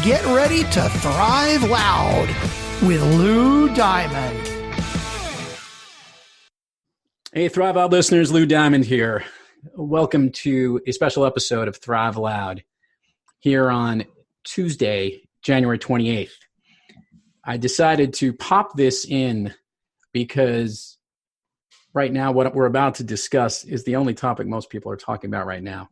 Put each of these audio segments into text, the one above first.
get ready to thrive loud with Lou Diamond. Hey, Thrive Loud listeners, Lou Diamond here. Welcome to a special episode of Thrive Loud here on Tuesday, January 28th. I decided to pop this in because right now what we're about to discuss is the only topic most people are talking about right now.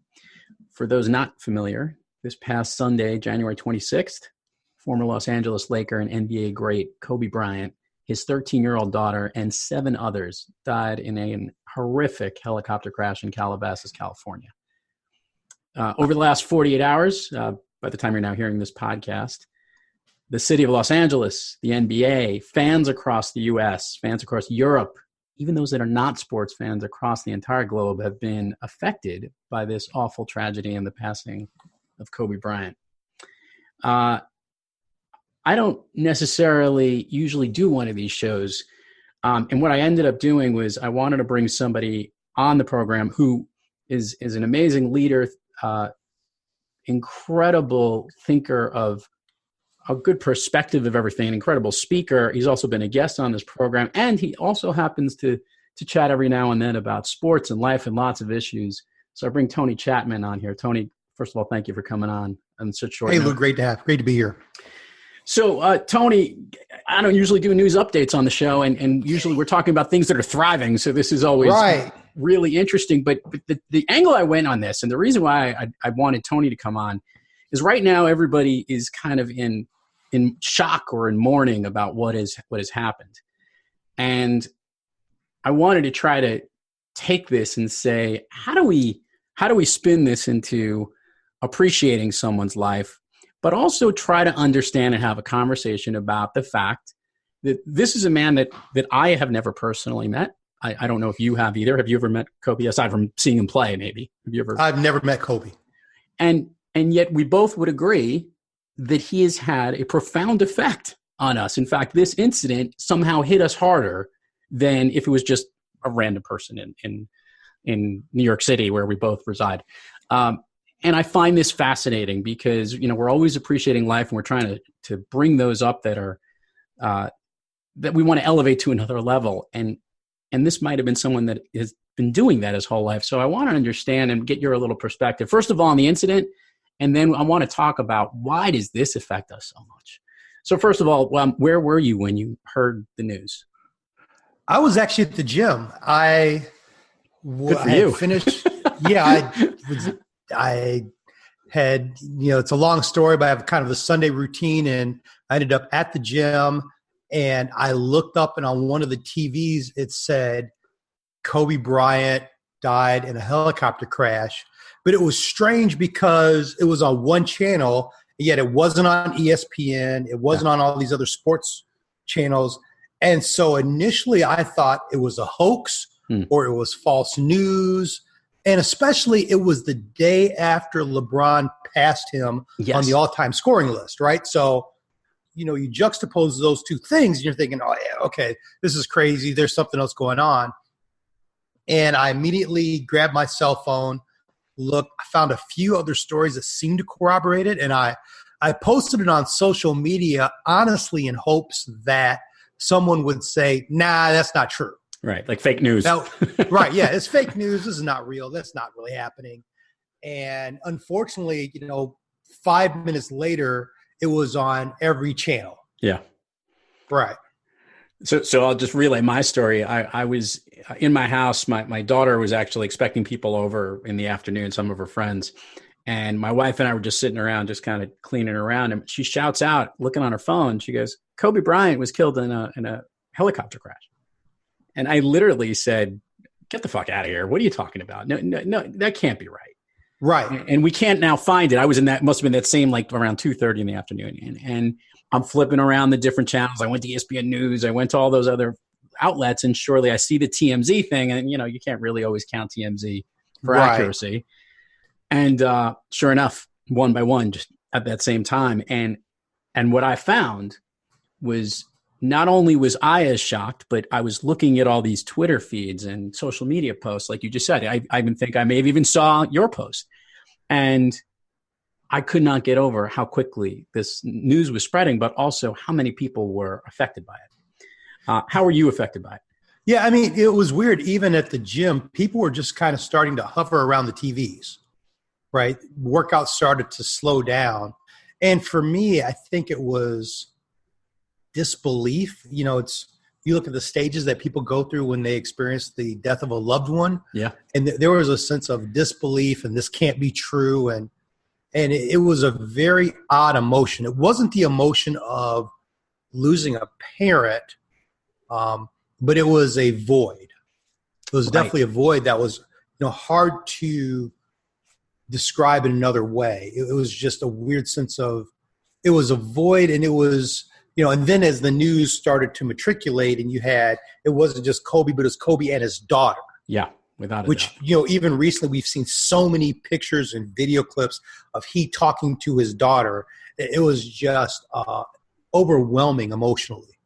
For those not familiar, this past Sunday, January 26th, former Los Angeles Laker and NBA great Kobe Bryant, his 13-year-old daughter, and 7 others died in a horrific helicopter crash in Calabasas, California. Over the last 48 hours, by the time you're now hearing this podcast, the city of Los Angeles, the NBA, fans across the U.S., fans across Europe, even those that are not sports fans across the entire globe have been affected by this awful tragedy and the passing of Kobe Bryant. I don't necessarily usually do one of these shows. And what I ended up doing was I wanted to bring somebody on the program who is an amazing leader, incredible thinker of a good perspective of everything, an incredible speaker. He's also been a guest on this program, and he also happens to chat every now and then about sports and life and lots of issues. So I bring Tony Chatman on here. Tony, first of all, thank you for coming on such short notice. Hey, Lou, great to be here. So, Tony, I don't usually do news updates on the show, and usually we're talking about things that are thriving. So this is always really interesting. But the angle I went on this, and the reason why I wanted Tony to come on, is right now everybody is kind of in shock or in mourning about what has happened. And I wanted to try to take this and say, how do we spin this into appreciating someone's life, but also try to understand and have a conversation about the fact that this is a man that I have never personally met. I don't know if you have either. Have you ever met Kobe, aside from seeing him play, maybe? Have you ever? I've never met Kobe. And yet we both would agree that he has had a profound effect on us. In fact, this incident somehow hit us harder than if it was just a random person in New York City where we both reside. And I find this fascinating because, we're always appreciating life and we're trying to bring those up that are that we want to elevate to another level. And this might have been someone that has been doing that his whole life. So I want to understand and get your little perspective, first of all, on the incident. And then I want to talk about why does this affect us so much? So first of all, where were you when you heard the news? I was actually at the gym. I had finished. Yeah, I had, it's a long story, but I have kind of a Sunday routine, and I ended up at the gym, and I looked up, and on one of the TVs, it said Kobe Bryant died in a helicopter crash. But it was strange because it was on one channel, yet it wasn't on ESPN. It wasn't on all these other sports channels. And so initially I thought it was a hoax or it was false news. And especially it was the day after LeBron passed him on the all-time scoring list, right? So, you juxtapose those two things and you're thinking, oh, yeah, okay, this is crazy. There's something else going on. And I immediately grabbed my cell phone, I found a few other stories that seemed to corroborate it, and I posted it on social media, honestly, in hopes that someone would say, nah, that's not true. Right, like fake news. Right, yeah, it's fake news. This is not real. That's not really happening. And unfortunately, 5 minutes later, it was on every channel. Yeah. Right. So I'll just relay my story. I was in my house. My daughter was actually expecting people over in the afternoon, some of her friends. And my wife and I were just sitting around, just kind of cleaning around. And she shouts out, looking on her phone, she goes, Kobe Bryant was killed in a helicopter crash. And I literally said, get the fuck out of here. What are you talking about? No, that can't be right. Right. And we can't now find it. I was in that, must have been that same, like around 2:30 in the afternoon. And I'm flipping around the different channels. I went to ESPN News. I went to all those other outlets, and surely I see the TMZ thing. And, you can't really always count TMZ for accuracy. And sure enough, one by one, just at that same time. And what I found was not only was I as shocked, but I was looking at all these Twitter feeds and social media posts, like you just said. I even think I may have even saw your post. And I could not get over how quickly this news was spreading, but also how many people were affected by it. How were you affected by it? Yeah, I mean, it was weird. Even at the gym, people were just kind of starting to hover around the TVs, right? Workouts started to slow down. And for me, I think it was disbelief. You know, you look at the stages that people go through when they experience the death of a loved one. Yeah. And there was a sense of disbelief, and this can't be true. And it was a very odd emotion. It wasn't the emotion of losing a parent, but it was a void. It was definitely a void that was, hard to describe in another way. It was just a weird sense of, it was a void, and it was, and then as the news started to matriculate, and it wasn't just Kobe, but it was Kobe and his daughter. Yeah, without a doubt. Even recently we've seen so many pictures and video clips of he talking to his daughter. It was just overwhelming emotionally.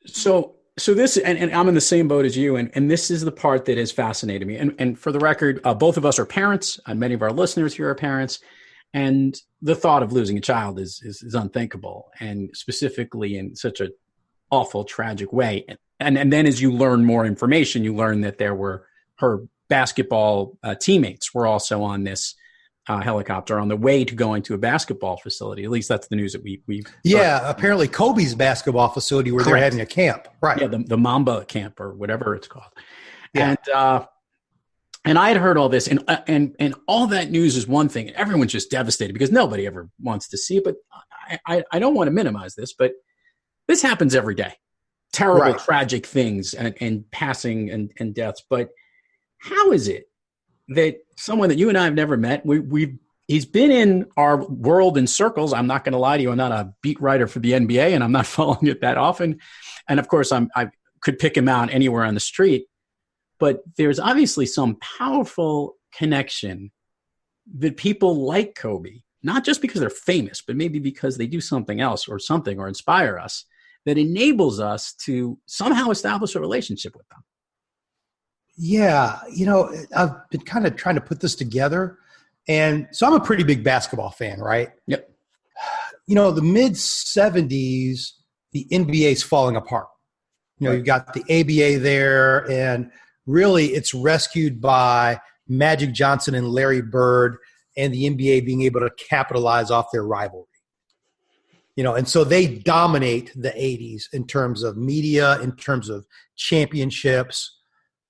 So this, and I'm in the same boat as you, and this is the part that has fascinated me. And for the record, both of us are parents, and many of our listeners here are parents, and the thought of losing a child is unthinkable, and specifically in such an awful, tragic way. And then as you learn more information, you learn that her basketball teammates were also on this helicopter on the way to going to a basketball facility. At least that's the news that we apparently Kobe's basketball facility where they're having a camp. Right. Yeah, the Mamba camp or whatever it's called. Yeah. And I had heard all this, and all that news is one thing. Everyone's just devastated because nobody ever wants to see it. But I don't want to minimize this, but this happens every day. Terrible, tragic things and passing and deaths. But how is it that someone that you and I have never met, he's been in our world in circles. I'm not going to lie to you. I'm not a beat writer for the NBA, and I'm not following it that often. And of course, I could pick him out anywhere on the street. But there's obviously some powerful connection that people like Kobe, not just because they're famous, but maybe because they do something else or inspire us, that enables us to somehow establish a relationship with them. Yeah. I've been kind of trying to put this together. And so I'm a pretty big basketball fan, right? Yep. The mid-'70s, the NBA is falling apart. You've got the ABA there, and really it's rescued by Magic Johnson and Larry Bird and the NBA being able to capitalize off their rivalry. And so they dominate the 80s in terms of media, in terms of championships.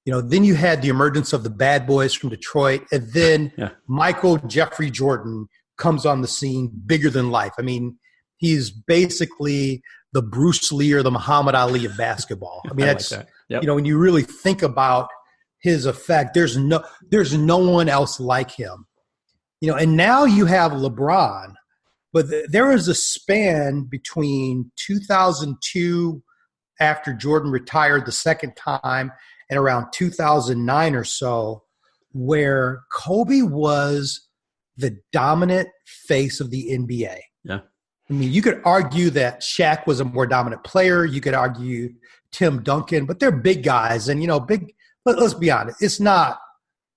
Then you had the emergence of the bad boys from Detroit, and then Michael Jeffrey Jordan comes on the scene bigger than life. I mean, he's basically the Bruce Lee or the Muhammad Ali of basketball. I mean, that's, like that. Yep. When you really think about his effect, there's no one else like him. And now you have LeBron, but there was a span between 2002 after Jordan retired the second time and around 2009 or so, where Kobe was the dominant face of the NBA. Yeah. I mean, you could argue that Shaq was a more dominant player. You could argue Tim Duncan, but they're big guys. And, let's be honest, it's not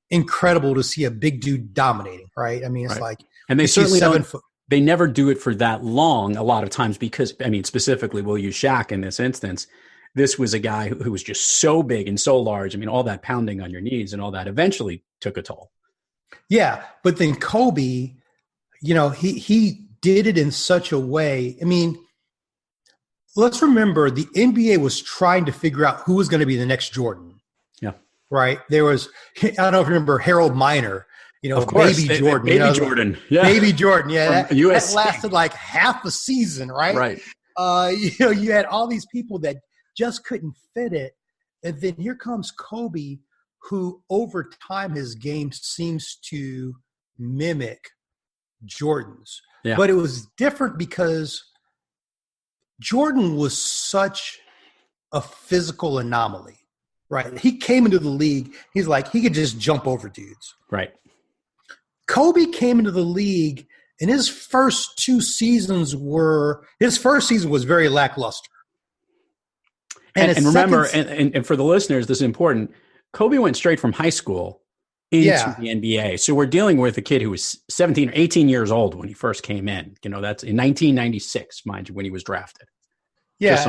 incredible to see a big dude dominating, right? I mean, it's like, and they certainly don't, they never do it for that long a lot of times because, specifically we'll use Shaq in this instance. This was a guy who was just so big and so large. I mean, all that pounding on your knees and all that eventually took a toll. Yeah. But then Kobe, he did it in such a way. I mean, let's remember the NBA was trying to figure out who was going to be the next Jordan. Yeah. Right. There was, I don't know if you remember Harold Miner, of course, Baby Jordan. Baby Jordan. Yeah. Baby Jordan. Yeah. That lasted like half a season. Right. Right. You had all these people that just couldn't fit it. And then here comes Kobe, who over time his game seems to mimic Jordan's. Yeah. But it was different because Jordan was such a physical anomaly, right? He came into the league. He's like, he could just jump over dudes. Right. Kobe came into the league, and his first season was very lackluster. And remember, and for the listeners, this is important. Kobe went straight from high school into the NBA. So we're dealing with a kid who was 17 or 18 years old when he first came in. That's in 1996, mind you, when he was drafted. Yeah,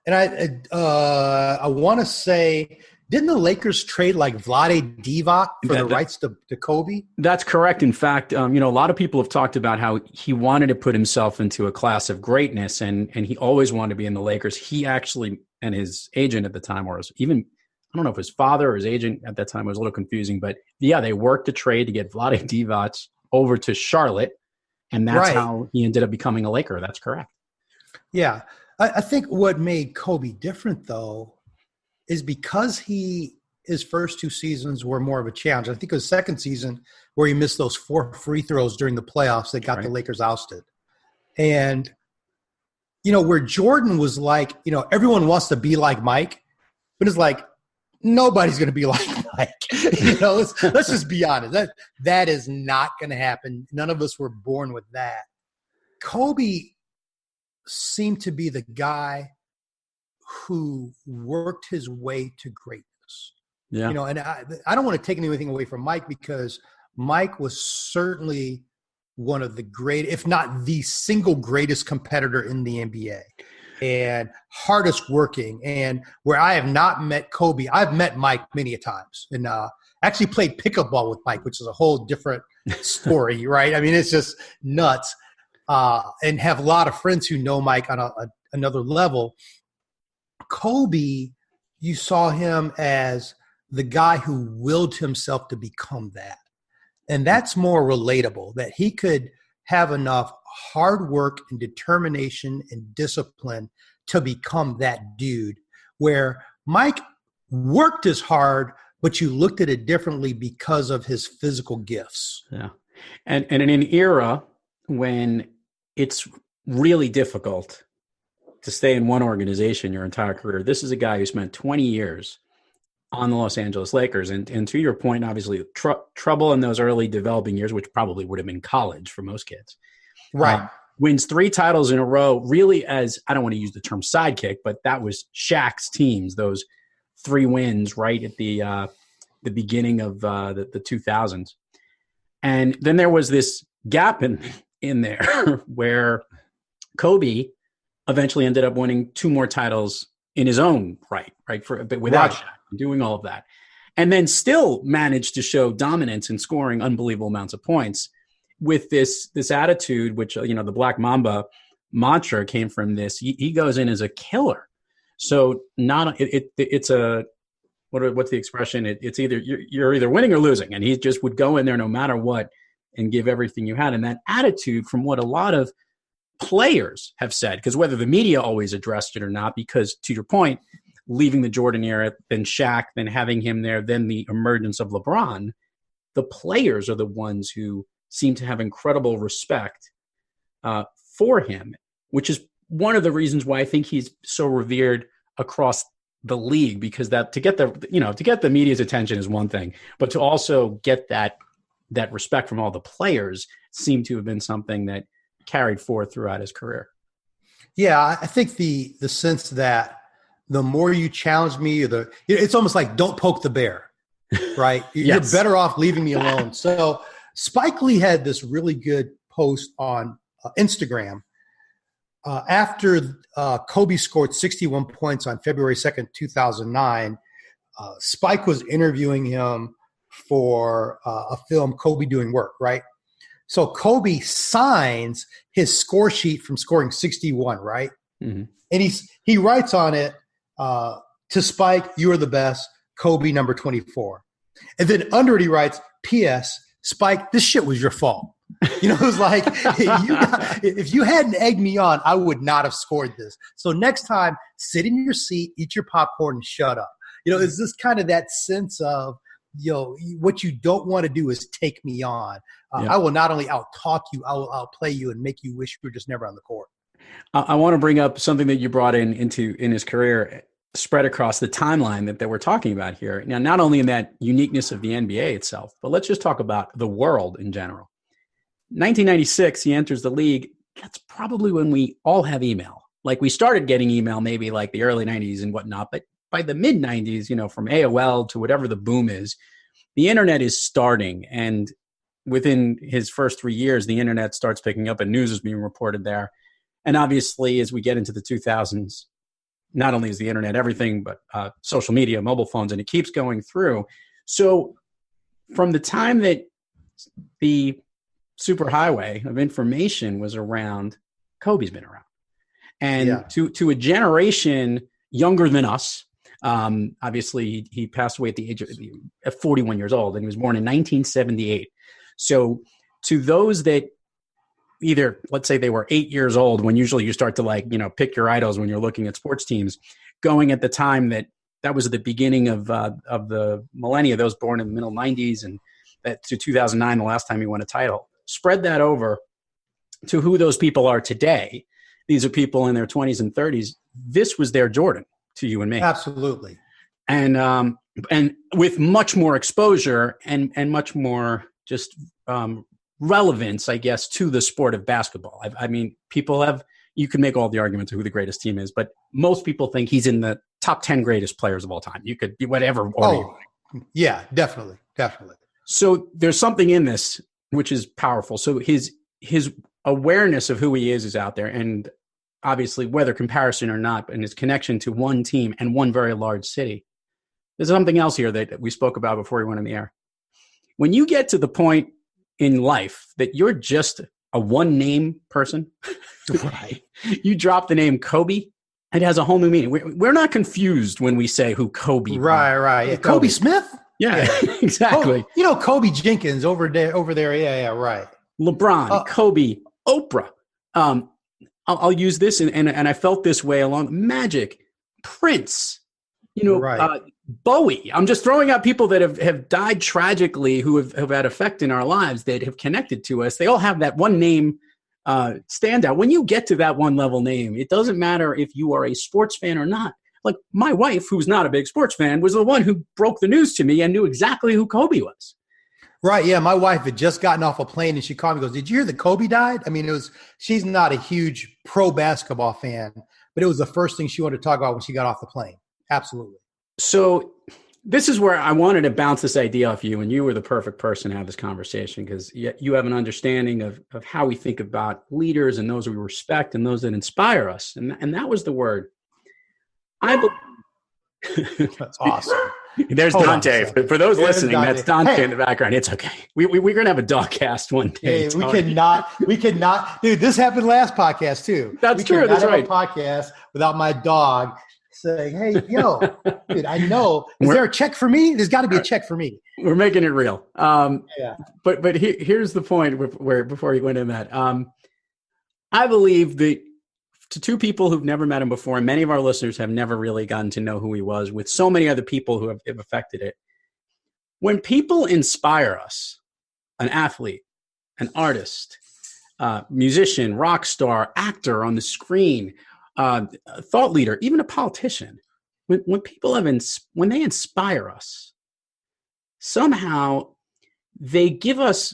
and I want to say, didn't the Lakers trade like Vlade Divac for the rights to Kobe? That's correct. In fact, a lot of people have talked about how he wanted to put himself into a class of greatness, and he always wanted to be in the Lakers. He actually, and his agent at the time, or even, I don't know if his father or his agent at that time, was a little confusing, but yeah, they worked a trade to get Vlade Divac over to Charlotte, and that's how he ended up becoming a Laker. That's correct. Yeah. I think what made Kobe different, though, is because his first 2 seasons were more of a challenge. I think his second season where he missed those 4 free throws during the playoffs that got the Lakers ousted. And, where Jordan was like, everyone wants to be like Mike, but it's like, nobody's going to be like Mike. Let's just be honest. That is not going to happen. None of us were born with that. Kobe seemed to be the guy who worked his way to greatness. Yeah. And I don't want to take anything away from Mike, because Mike was certainly one of the great, if not the single greatest competitor in the NBA, and hardest working. And where I have not met Kobe, I've met Mike many a times, and actually played pickup ball with Mike, which is a whole different story, right? I mean, it's just nuts. And have a lot of friends who know Mike on another level. Kobe, you saw him as the guy who willed himself to become that. And that's more relatable, that he could have enough hard work and determination and discipline to become that dude, where Mike worked as hard, but you looked at it differently because of his physical gifts. Yeah. And in an era when it's really difficult to stay in one organization your entire career. This is a guy who spent 20 years on the Los Angeles Lakers. And to your point, obviously, trouble in those early developing years, which probably would have been college for most kids. Right. Wins 3 titles in a row, really as, I don't want to use the term sidekick, but that was Shaq's teams, those 3 wins right at the beginning of the 2000s. And then there was this gap in there where Kobe eventually ended up winning 2 more titles in his own right, but without Shaq, doing all of that. And then still managed to show dominance in scoring unbelievable amounts of points with this attitude, which, the Black Mamba mantra came from this. He goes in as a killer. So it's a, what's the expression? It's either you're either winning or losing. And he just would go in there no matter what and give everything you had. And that attitude, from what a lot of players have said, because whether the media always addressed it or not, because to your point, leaving the Jordan era, then Shaq, then having him there, then the emergence of LeBron, the players are the ones who seem to have incredible respect for him, which is one of the reasons why I think he's so revered across the league, because that to get the media's attention is one thing, but to also get that respect from all the players seemed to have been something that carried forth throughout his career. Yeah, I think the sense that the more you challenge me, it's almost like don't poke the bear, right? You're better off leaving me alone. So Spike Lee had this really good post on Instagram after Kobe scored 61 points on February 2nd, 2009. Spike was interviewing him for a film, Kobe Doing Work, right? So Kobe signs his score sheet from scoring 61, right? Mm-hmm. And he writes on it, to Spike, you are the best, Kobe number 24. And then under it he writes, P.S., Spike, this shit was your fault. It was like, if you hadn't egged me on, I would not have scored this. So next time, sit in your seat, eat your popcorn, and shut up. It's just kind of that sense of, what you don't want to do is take me on. I will not only out-talk you, I will outplay you and make you wish you were just never on the court. I want to bring up something that you brought in his career, spread across the timeline that we're talking about here. Now, not only in that uniqueness of the NBA itself, but let's just talk about the world in general. 1996, he enters the league. That's probably when we all have email. Like, we started getting email maybe like the early 90s and whatnot, but by the mid 90s, from AOL to whatever the boom is, the internet is starting, and within his first 3 years, the internet starts picking up and news is being reported there. And obviously, as we get into the 2000s, not only is the internet everything, but social media, mobile phones, and it keeps going through. So from the time that the superhighway of information was around, Kobe's been around. And to a generation younger than us, obviously he passed away at the age of 41 years old, and he was born in 1978. So to those that either, let's say they were 8 years old, when usually you start to pick your idols when you're looking at sports teams, going at the time that was at the beginning of the millennia, those born in the middle 90s, and that to 2009, the last time he won a title. Spread that over to who those people are today. These are people in their 20s and 30s. This was their Jordan to you and me. Absolutely. And with much more exposure and much more just relevance, I guess, to the sport of basketball. I mean, you can make all the arguments of who the greatest team is, but most people think he's in the top 10 greatest players of all time. You could be whatever. Yeah, definitely. Definitely. So there's something in this which is powerful. So his awareness of who he is out there, and obviously whether comparison or not, and his connection to one team and one very large city. There's something else here that we spoke about before we went on the air. When you get to the point in life that you're just a one name person, right? You drop the name Kobe, it has a whole new meaning. We're not confused when we say who Kobe. Right. Yeah, Kobe Smith. Yeah, exactly. Kobe Jenkins over there. Yeah, right. LeBron, Kobe, Oprah. I'll use this, and I felt this way along Magic, Prince, right. Bowie. I'm just throwing out people that have died tragically who have had effect in our lives that have connected to us. They all have that one name standout. When you get to that one level name, it doesn't matter if you are a sports fan or not. Like my wife, who's not a big sports fan, was the one who broke the news to me and knew exactly who Kobe was. Right. Yeah. My wife had just gotten off a plane and she called me and goes, "Did you hear that Kobe died?" I mean, she's not a huge pro basketball fan, but it was the first thing she wanted to talk about when she got off the plane. Absolutely. So this is where I wanted to bounce this idea off you, and you were the perfect person to have this conversation because you have an understanding of how we think about leaders and those we respect and those that inspire us. And that was the word. That's awesome. There's Dante. For those listening, Dante. That's Dante in the background. It's okay. We're going to have a dog cast one day. Hey, we cannot. Dude, this happened last podcast too. That's true. That's right. A podcast without my dog saying, "Hey, dude, I know. Is there a check for me? There's got to be a check for me." We're making it real. Yeah. But here's the point where before you went in that, I believe that to two people who've never met him before, and many of our listeners have never really gotten to know who he was, with so many other people who have affected it. When people inspire us, an athlete, an artist, musician, rock star, actor on the screen, a thought leader, even a politician, when people when they inspire us, somehow they give us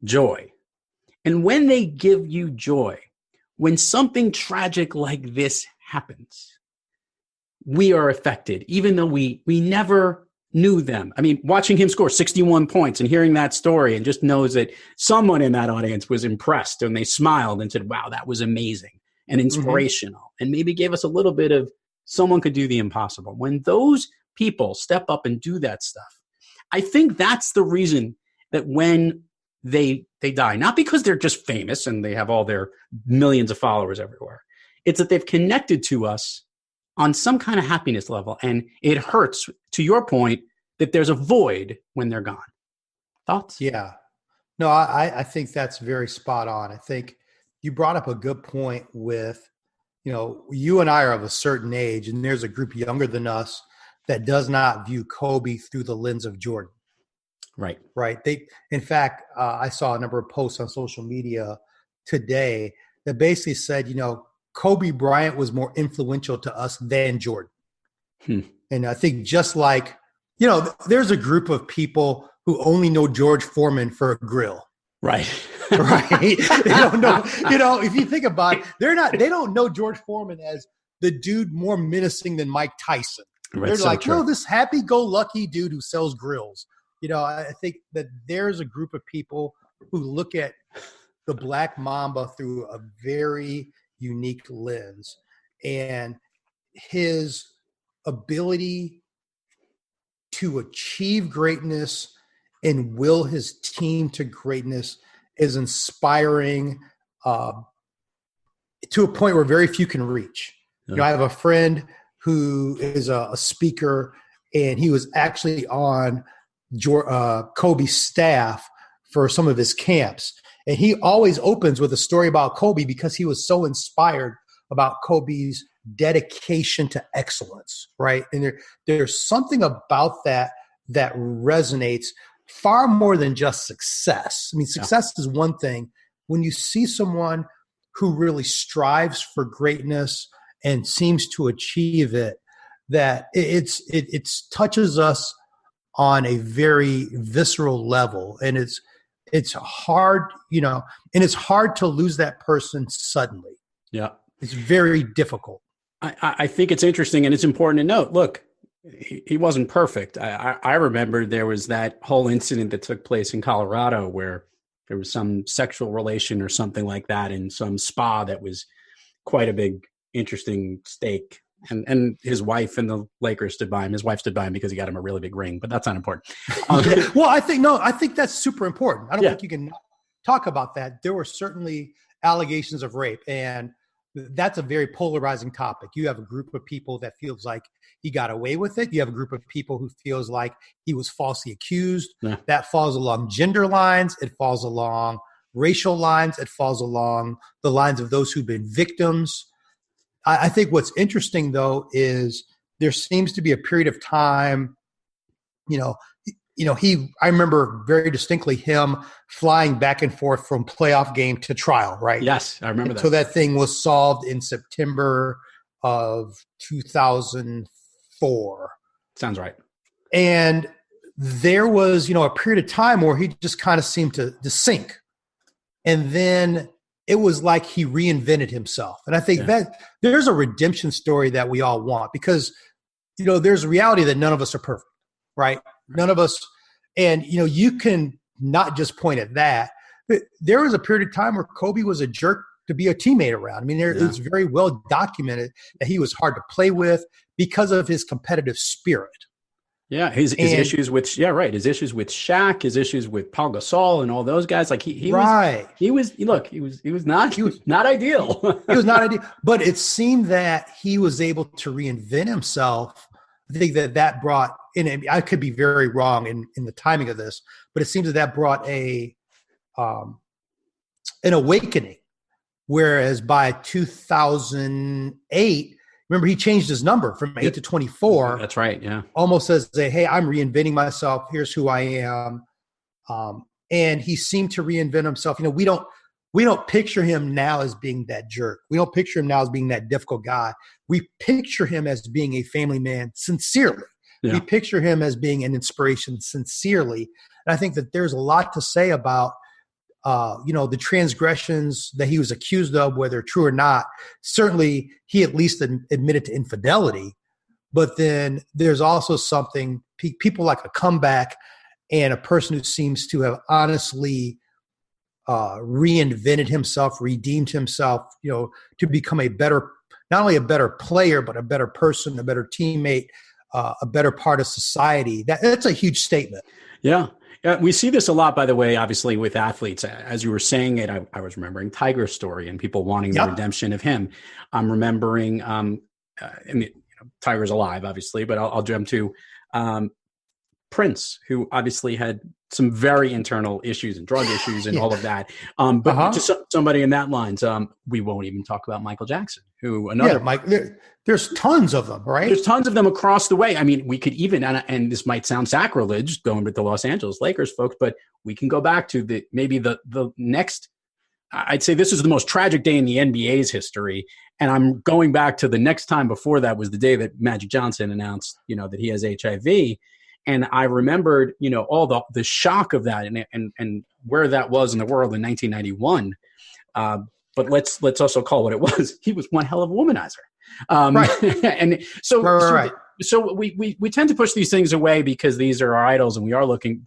joy. And when they give you joy, when something tragic like this happens, we are affected, even though we never knew them. I mean, watching him score 61 points and hearing that story and just knows that someone in that audience was impressed and they smiled and said, "Wow, that was amazing and inspirational," and maybe gave us a little bit of someone could do the impossible. When those people step up and do that stuff, I think that's the reason that when they die, not because they're just famous and they have all their millions of followers everywhere. It's that they've connected to us on some kind of happiness level. And it hurts, to your point, that there's a void when they're gone. Thoughts? Yeah. No, I think that's very spot on. I think you brought up a good point with, you and I are of a certain age, and there's a group younger than us that does not view Kobe through the lens of Jordan. Right. In fact, I saw a number of posts on social media today that basically said, Kobe Bryant was more influential to us than Jordan. And I think just like, there's a group of people who only know George Foreman for a grill. Right. Right. They don't know, if you think about it, they don't know George Foreman as the dude more menacing than Mike Tyson. Right, they're like, no, this happy-go-lucky dude who sells grills. I think that there's a group of people who look at the Black Mamba through a very unique lens, and his ability to achieve greatness and will his team to greatness is inspiring to a point where very few can reach. I have a friend who is a speaker, and he was actually on Kobe's staff for some of his camps. And he always opens with a story about Kobe because he was so inspired about Kobe's dedication to excellence, right? And there's something about that resonates far more than just success. I mean, success is one thing. When you see someone who really strives for greatness and seems to achieve it, that it touches us on a very visceral level, and it's hard, and it's hard to lose that person suddenly. Yeah, it's very difficult. I think it's interesting, and it's important to note. Look, he wasn't perfect. I remember there was that whole incident that took place in Colorado where there was some sexual relation or something like that in some spa that was quite a big, interesting stake. And his wife and the Lakers stood by him. His wife stood by him because he got him a really big ring, but that's not important. Well, I think that's super important. I don't think you can talk about that. There were certainly allegations of rape, and that's a very polarizing topic. You have a group of people that feels like he got away with it. You have a group of people who feels like he was falsely accused. Yeah. That falls along gender lines. It falls along racial lines. It falls along the lines of those who've been victims. I think what's interesting, though, is there seems to be a period of time, I remember very distinctly him flying back and forth from playoff game to trial, right? Yes, I remember that. So that thing was solved in September of 2004. Sounds right. And there was, a period of time where he just kind of seemed to sink. And then it was like he reinvented himself. And I think that there's a redemption story that we all want, because, there's a reality that none of us are perfect, right? None of us. And, you can not just point at that. There was a period of time where Kobe was a jerk to be a teammate around. I mean, it's very well documented that he was hard to play with because of his competitive spirit. Yeah, his issues with his issues with Shaq, his issues with Paul Gasol, and all those guys. Like he was not ideal. He was not ideal, but it seemed that he was able to reinvent himself. I think that brought, and I could be very wrong in the timing of this, but it seems that brought an awakening. Whereas by 2008. Remember, he changed his number from 8 to 24. That's right, yeah. Almost as hey, I'm reinventing myself. Here's who I am. And he seemed to reinvent himself. We don't picture him now as being that jerk. We don't picture him now as being that difficult guy. We picture him as being a family man sincerely. Yeah. We picture him as being an inspiration sincerely. And I think that there's a lot to say about the transgressions that he was accused of, whether true or not. Certainly, he at least admitted to infidelity. But then there's also something, people like a comeback and a person who seems to have honestly reinvented himself, redeemed himself, to become not only a better player, but a better person, a better teammate, a better part of society. That's a huge statement. Yeah. We see this a lot, by the way, obviously with athletes. As you were saying it, I was remembering Tiger's story and people wanting the redemption of him. I'm remembering, Tiger's alive, obviously, but I'll jump to Prince, who obviously had some very internal issues and drug issues and all of that. But to somebody in that lines, we won't even talk about Michael Jackson, who another. Yeah, Mike, there's tons of them, right? There's tons of them across the way. I mean, we could even, and this might sound sacrilege going with the Los Angeles Lakers folks, but we can go back to the next. I'd say this is the most tragic day in the NBA's history. And I'm going back to the next time before that was the day that Magic Johnson announced, that he has HIV. And I remembered, all the shock of that and where that was in the world in 1991. But let's also call what it was. He was one hell of a womanizer. Right. And so, right. So we tend to push these things away because these are our idols, and we are looking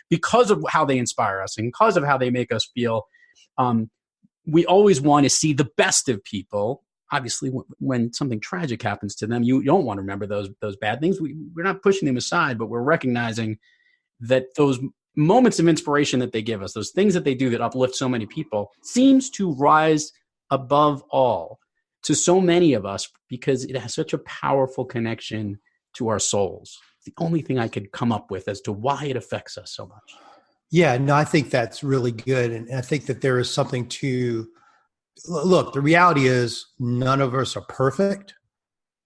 because of how they inspire us and because of how they make us feel. We always want to see the best of people. Obviously, when something tragic happens to them, you don't want to remember those bad things. We're not pushing them aside, but we're recognizing that those moments of inspiration that they give us, those things that they do that uplift so many people, seems to rise above all to so many of us because it has such a powerful connection to our souls. It's the only thing I could come up with as to why it affects us so much. Yeah, no, I think that's really good. And I think that there is something to look, the reality is none of us are perfect.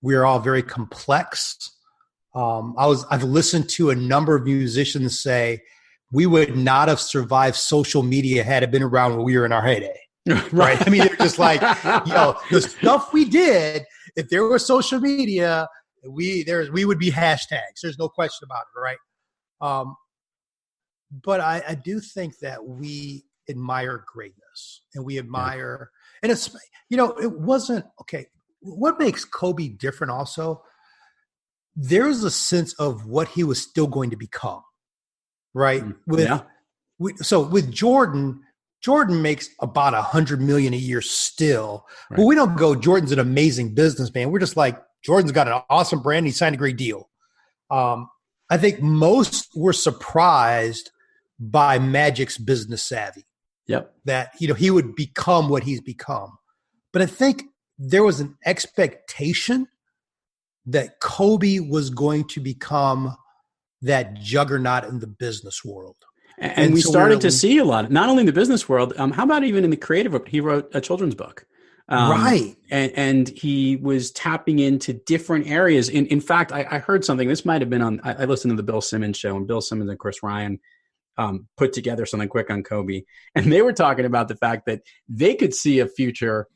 We are all very complex. I've listened to a number of musicians say we would not have survived social media had it been around when we were in our heyday. Right. I mean, they're just like, the stuff we did, if there was social media, we would be hashtags. There's no question about it. Right. But I do think that we admire greatness and we admire, and it's, it wasn't, okay. What makes Kobe different also, there's a sense of what he was still going to become. Right. So with Jordan makes about $100 million a year still, right. But we don't go, Jordan's an amazing businessman. We're just like, Jordan's got an awesome brand. He signed a great deal. I think most were surprised by Magic's business savvy. Yep. That, he would become what he's become. But I think there was an expectation that Kobe was going to become that juggernaut in the business world. And we started to see a lot, not only in the business world, how about even in the creative, he wrote a children's book. Right. And he was tapping into different areas. In fact, I heard something, this might've been I listened to the Bill Simmons show, and Bill Simmons and Chris Ryan put together something quick on Kobe. And they were talking about the fact that they could see a future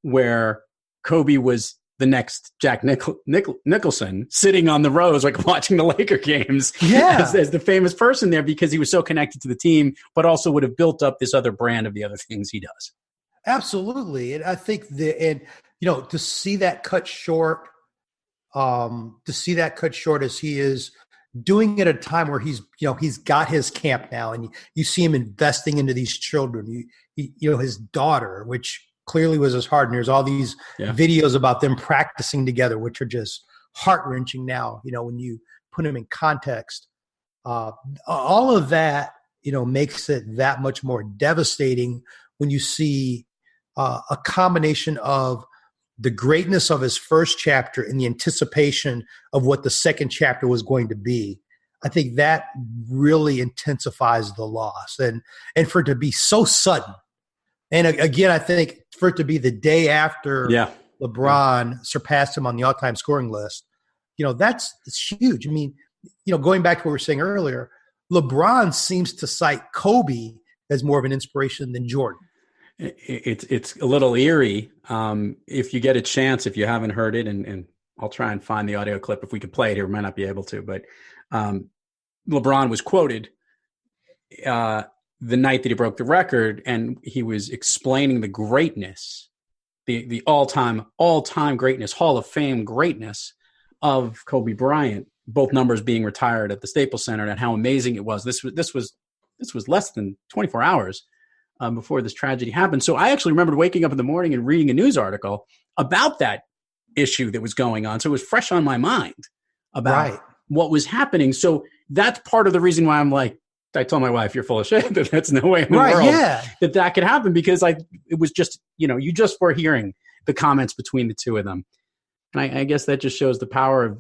where Kobe was the next Jack Nicholson sitting on the rows, like watching the Laker games as the famous person there, because he was so connected to the team, but also would have built up this other brand of the other things he does. Absolutely. And I think to see that cut short as he is doing it at a time where he's got his camp now, and you see him investing into these children, his daughter, which clearly was his heart. And there's all these videos about them practicing together, which are just heart-wrenching now, when you put them in context. All of that, makes it that much more devastating when you see a combination of the greatness of his first chapter and the anticipation of what the second chapter was going to be. I think that really intensifies the loss. And for it to be so sudden. And again, I think for it to be the day after LeBron surpassed him on the all-time scoring list, it's huge. I mean, going back to what we were saying earlier, LeBron seems to cite Kobe as more of an inspiration than Jordan. It's a little eerie. If you get a chance, if you haven't heard it, and I'll try and find the audio clip if we could play it here. We might not be able to, but LeBron was quoted the night that he broke the record, and he was explaining the greatness, the all-time greatness, Hall of Fame greatness of Kobe Bryant, both numbers being retired at the Staples Center, and how amazing it was. This was less than 24 hours before this tragedy happened. So I actually remembered waking up in the morning and reading a news article about that issue that was going on. So it was fresh on my mind about what was happening. So that's part of the reason why I'm like, I told my wife, you're full of shit, that that's no way in the world that could happen, because it was just, you just were hearing the comments between the two of them. And I guess that just shows the power of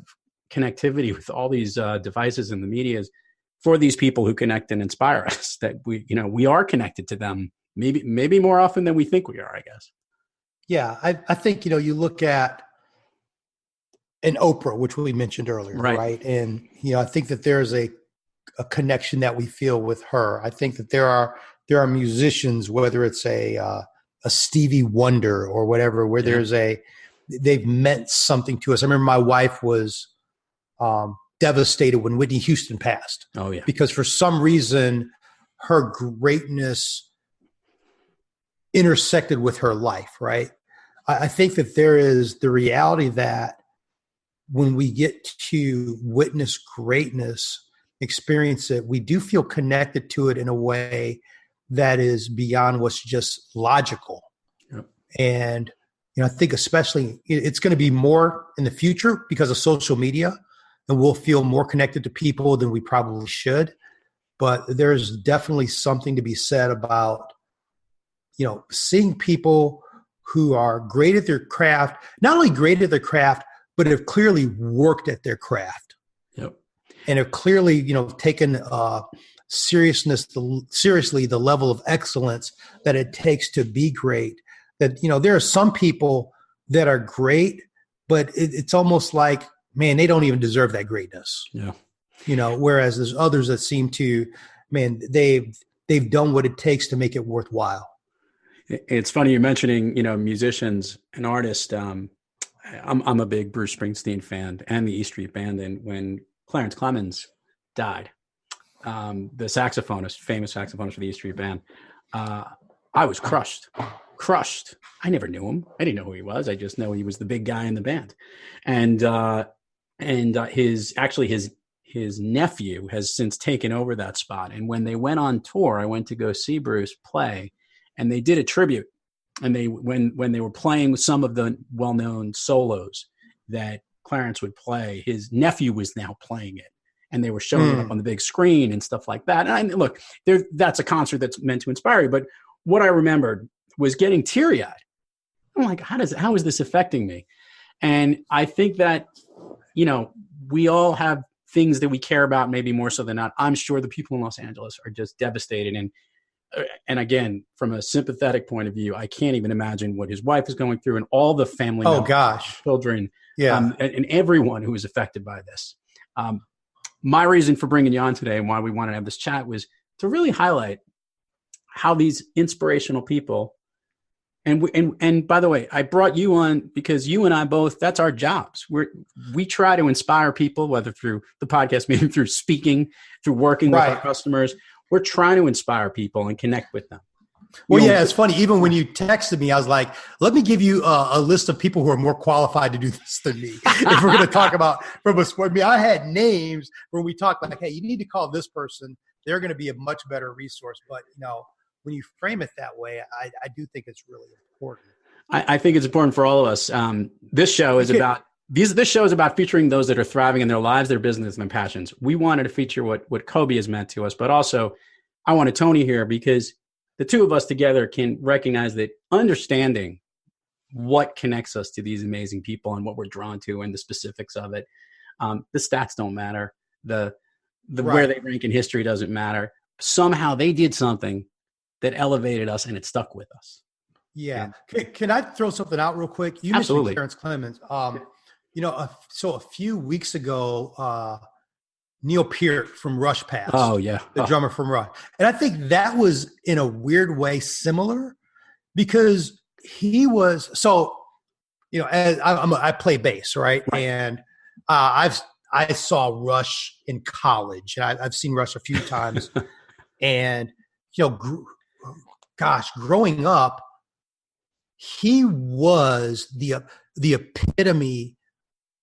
connectivity with all these devices and the medias for these people who connect and inspire us, that we are connected to them, maybe more often than we think we are, I guess. Yeah. I think, you look at an Oprah, which we mentioned earlier, right? And, I think that there's a connection that we feel with her. I think that there are musicians, whether it's a Stevie Wonder or whatever, where they've meant something to us. I remember my wife was devastated when Whitney Houston passed. Oh yeah. Because for some reason her greatness intersected with her life, right? I think that there is the reality that when we get to witness greatness, experience it, we do feel connected to it in a way that is beyond what's just logical. Yep. And, I think especially it's going to be more in the future because of social media, and we'll feel more connected to people than we probably should. But there's definitely something to be said about, seeing people who are great at their craft, not only great at their craft, but have clearly worked at their craft. Yep. And have clearly, taken seriously the level of excellence that it takes to be great. That, there are some people that are great, but it's almost like, man, they don't even deserve that greatness. Yeah. Whereas there's others that seem to, man, they've done what it takes to make it worthwhile. It's funny you're mentioning, musicians and artists. I'm a big Bruce Springsteen fan and the E Street Band. And when Clarence Clemons died, the saxophonist, famous saxophonist for the E Street Band, I was crushed. I never knew him. I didn't know who he was. I just know he was the big guy in the band. And his nephew has since taken over that spot. And when they went on tour, I went to go see Bruce play, and they did a tribute. And when they were playing some of the well-known solos that Clarence would play, his nephew was now playing it. And they were showing it up on the big screen and stuff like that. And look, that's a concert that's meant to inspire you. But what I remembered was getting teary-eyed. I'm like, how is this affecting me? And I think that, we all have things that we care about, maybe more so than not. I'm sure the people in Los Angeles are just devastated. And again, from a sympathetic point of view, I can't even imagine what his wife is going through and all the family members, children, and everyone who is affected by this. My reason for bringing you on today and why we wanted to have this chat was to really highlight how these inspirational people, and by the way, I brought you on because you and I both, that's our jobs. We try to inspire people, whether through the podcast, maybe through speaking, through working with our customers. We're trying to inspire people and connect with them. Well, it's funny. Even when you texted me, I was like, let me give you a list of people who are more qualified to do this than me. If we're going to talk about from a sport, I had names when we talked like, hey, you need to call this person. They're going to be a much better resource. But, when you frame it that way, I do think it's really important. I think it's important for all of us. This show is about featuring those that are thriving in their lives, their business, and their passions. We wanted to feature what Kobe has meant to us, but also I wanted Tony here because the two of us together can recognize that understanding what connects us to these amazing people and what we're drawn to and the specifics of it. The stats don't matter. The where they rank in history doesn't matter. Somehow they did something that elevated us and it stuck with us. Yeah. Can I throw something out real quick? You Absolutely. mentioned Clarence Clemons. So a few weeks ago, Neil Peart from Rush passed. Oh, yeah. The drummer from Rush. And I think that was in a weird way similar because he was as I play bass, right? And I saw Rush in college. I've seen Rush a few times. And, growing up, he was the epitome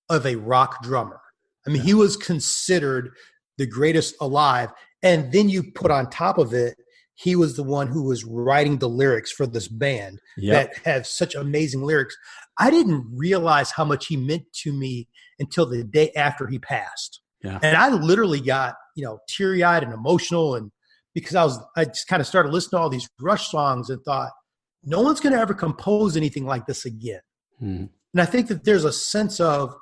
of a rock drummer. I mean, he was considered the greatest alive. And then you put on top of it, he was the one who was writing the lyrics for this band that have such amazing lyrics. I didn't realize how much he meant to me until the day after he passed. Yeah. And I literally got, teary-eyed and emotional, and because I just kind of started listening to all these Rush songs and thought, no one's going to ever compose anything like this again. And I think that there's a sense of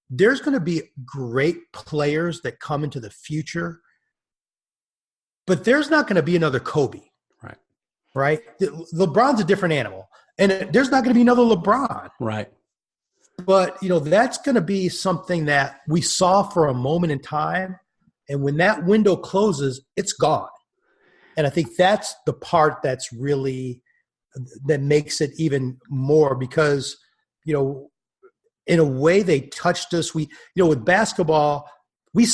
there's going to be great players that come into the future, but there's not going to be another Kobe. Right? LeBron's a different animal, and there's not going to be another LeBron. Right. But, that's going to be something that we saw for a moment in time, and when that window closes, it's gone. And I think that's the part that's really that makes it even more because, in a way they touched us. We, with basketball, it's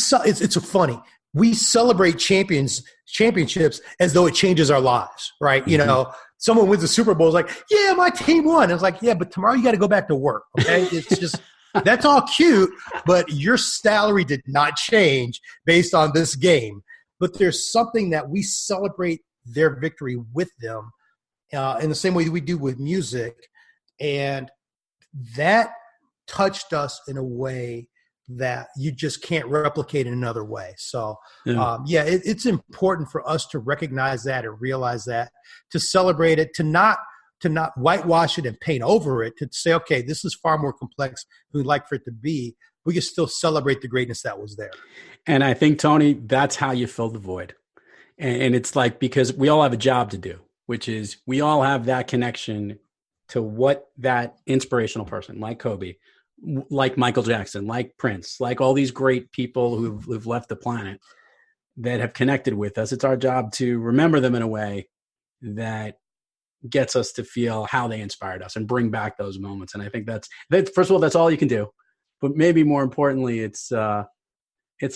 so funny. We celebrate championships as though it changes our lives, right? Mm-hmm. Someone wins the Super Bowl, it's like, yeah, my team won. It's like, yeah, but tomorrow you got to go back to work, okay? It's just That's all cute, but your salary did not change based on this game. But there's something that we celebrate their victory with them in the same way that we do with music. And that touched us in a way that you just can't replicate in another way. So, it's important for us to recognize that and realize that, to celebrate it, to not whitewash it and paint over it, to say, okay, this is far more complex than we'd like for it to be. We can still celebrate the greatness that was there. And I think, Tony, that's how you fill the void. And it's like, because we all have a job to do, which is we all have that connection to what that inspirational person like Kobe, like Michael Jackson, like Prince, like all these great people who've left the planet that have connected with us. It's our job to remember them in a way that gets us to feel how they inspired us and bring back those moments. And I think that's first of all, that's all you can do. But maybe more importantly, it's a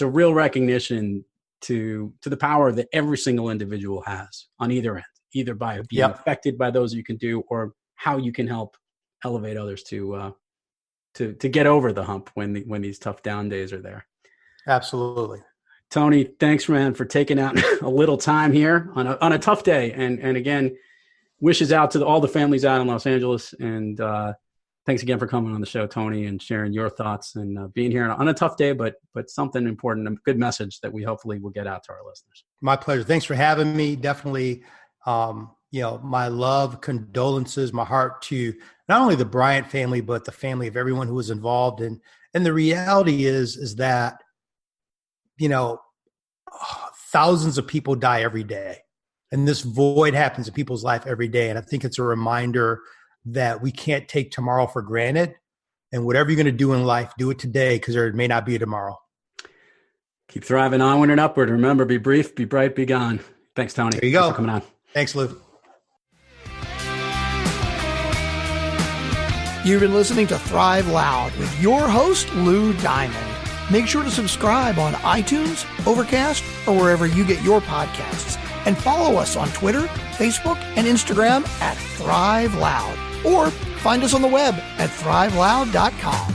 real recognition to the power that every single individual has on either end, either by being affected by those you can do, or how you can help elevate others to get over the hump when these tough down days are there. Absolutely. Tony, thanks, man, for taking out a little time here on a tough day. And again, wishes out to all the families out in Los Angeles. And thanks again for coming on the show, Tony, and sharing your thoughts and being here on a tough day, but something important, a good message that we hopefully will get out to our listeners. My pleasure. Thanks for having me. Definitely, my love, condolences, my heart to not only the Bryant family, but the family of everyone who was involved. And the reality is that, thousands of people die every day. And this void happens in people's life every day. And I think it's a reminder that we can't take tomorrow for granted. And whatever you're going to do in life, do it today, because there may not be a tomorrow. Keep thriving onward and upward. Remember, be brief, be bright, be gone. Thanks, Tony. There you go. Thanks for coming on. Thanks, Lou. You've been listening to Thrive Loud with your host, Lou Diamond. Make sure to subscribe on iTunes, Overcast, or wherever you get your podcasts. And follow us on Twitter, Facebook, and Instagram at Thrive Loud. Or find us on the web at thriveloud.com.